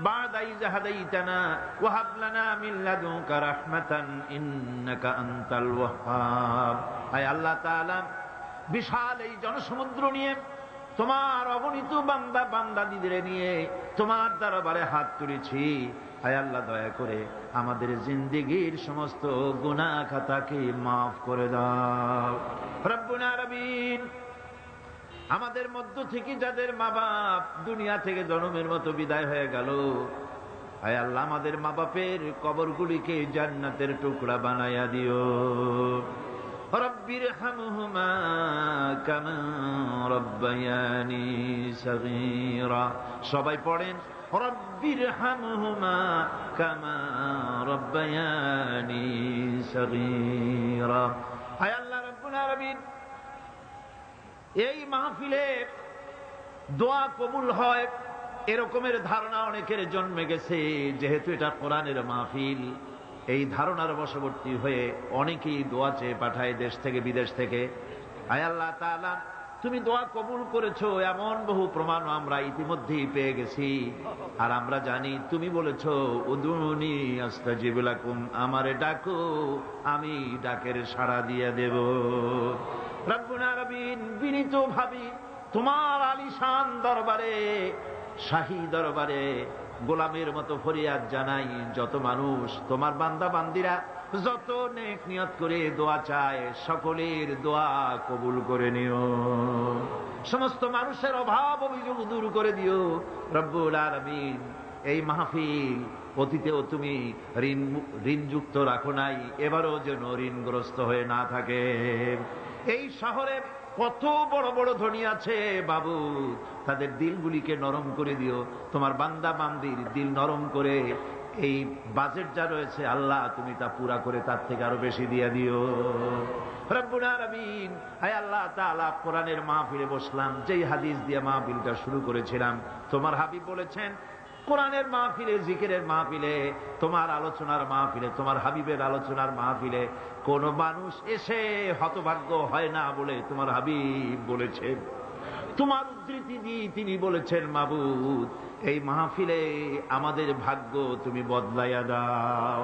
بعد إذ هديتنا وهب لنا من لدنك رحمة إنك أنت الوهاب। আয় আল্লাহ তাআলা, বিশাল এই জনসমুদ্র নিয়ে তোমার অগণিত বান্দাদিদের নিয়ে তোমার দরবারে হাত তুলেছি। আয় আল্লাহ, দয়া করে আমাদের জিন্দেগীর সমস্ত গুনাহ খাতাকে মাফ করে দাও। রব্বুল আলামিন, আমাদের মধ্য থেকে যাদের মা বাপ দুনিয়া থেকে জনমের মতো বিদায় হয়ে গেল, আয় আল্লাহ আমাদের মা বাপের কবরগুলিকে জান্নাতের টুকরা বানায়া দিও। রব্বিরহামহুমা কামা রব্বায়ানি সগীরা। সবাই পড়েন, রব্বিরহামহুমা কামা রব্বায়ানি সগীরা। আয় আল্লাহ রাব্বুল আলামিন, এই মাহফিলে দোয়া কবুল হয় এরকমের ধারণা অনেকের জন্মে গেছে। যেহেতু এটা কোরআনের মাহফিল, এই ধারণার বশবর্তী হয়ে অনেকেই দোয়া চেয়ে পাঠায় দেশ থেকে বিদেশ থেকে। আয় আল্লাহ তাআলা, তুমি দোয়া কবুল করেছো এমন বহু প্রমাণ আমরা ইতিমধ্যেই পেয়ে গেছি। আর আমরা জানি তুমি বলেছো, উদুনি আস্তাজিব লাকুম, আমারে ডাকো আমি ডাকের সাড়া দিয়ে দেব। রব্বুল আলামিন, বিনীত ভাবি তোমার আলিশান দরবারে, শাহী দরবারে গোলামের মতো ফরিয়াদ জানাই। যত মানুষ তোমার বান্দা বান্দিরা যত নেক নিয়ত করে দোয়া চায়, সকলের দোয়া কবুল করে নিও। সমস্ত মানুষের অভাব অভিযোগ দূর করে দিও রব্বুল আলামিন। এই মাহফিল অতীতেও তুমি ঋণযুক্ত রাখো নাই, এবারও যেন ঋণগ্রস্ত হয়ে না থাকে। এই শহরে কত বড় বড় ধনী আছে বাবু, তাদের দিলগুলিকে নরম করে দিও। তোমার বান্দা বান্দির দিল নরম করে এই বাজেট যা রয়েছে আল্লাহ তুমি তা পুরা করে তার থেকে আরো বেশি দিয়ে দিও রব্বুল আলামিন। আয় আল্লাহ তাআলা, কোরআনের মাহফিলে বসলাম, যেই হাদিস দিয়ে মাহফিলটা শুরু করেছিলাম, তোমার হাবিব বলেছেন কোরআনের মাহফিলে, জিকিরের মাহফিলে, তোমার আলোচনার মাহফিলে, তোমার হাবিবের আলোচনার মাহফিলে কোন মানুষ এসে হতভাগ্য হয় না বলে তোমার হাবিব বলেছেন। তোমার উদ্ধৃতি দিয়ে তিনি বলেছেন, মাবুদ এই মাহফিলে আমাদের ভাগ্য তুমি বদলাইয়া দাও,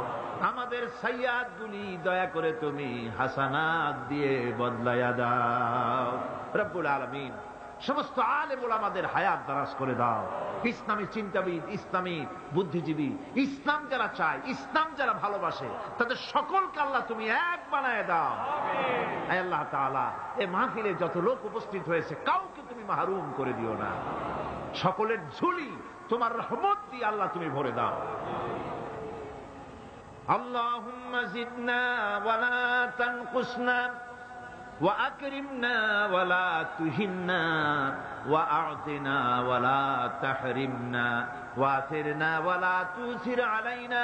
আমাদের সাইয়াদ গুলি দয়া করে তুমি হাসানাত দিয়ে বদলাইয়া দাও রব্বুল আলামিন। সমস্ত আলেম ওলামাদের হায়াত দারাজ করে দাও। ইসলামী চিন্তাবিদ, ইসলামী বুদ্ধিজীবী, ইসলাম যারা চায়, ইসলাম যারা ভালোবাসে, তাদের সকলকে আল্লাহ তুমি এক বানায় দাও। হে আল্লাহ তাআলা, এই মাহফিলে যত লোক উপস্থিত হয়েছে কাউকে তুমি মাহরুম করে দিও না। সকলের ঝুলি তোমার রহমত দিয়ে আল্লাহ তুমি ভরে দাও। আল্লাহুম্মা জিদনা ওয়ালা তানকুসনা وأكرمنا ولا تهنا وأعطنا ولا تحرمنا وآثرنا ولا تؤثر علينا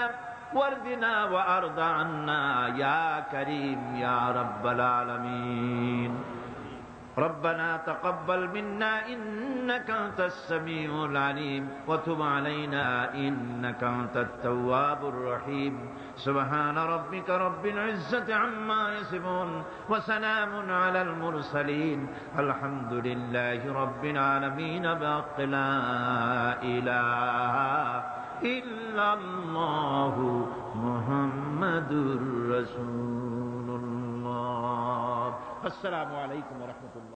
وارضنا وأرض عنا يا كريم يا رب العالمين. ربنا تقبل منا إنك أنت السميع العليم وتب علينا إنك أنت التواب الرحيم. سبحان ربك رب العزة عما يصفون وسلام على المرسلين الحمد لله رب العالمين. بحق لا إله إلا الله محمد رسول الله. السلام عليكم ورحمة الله.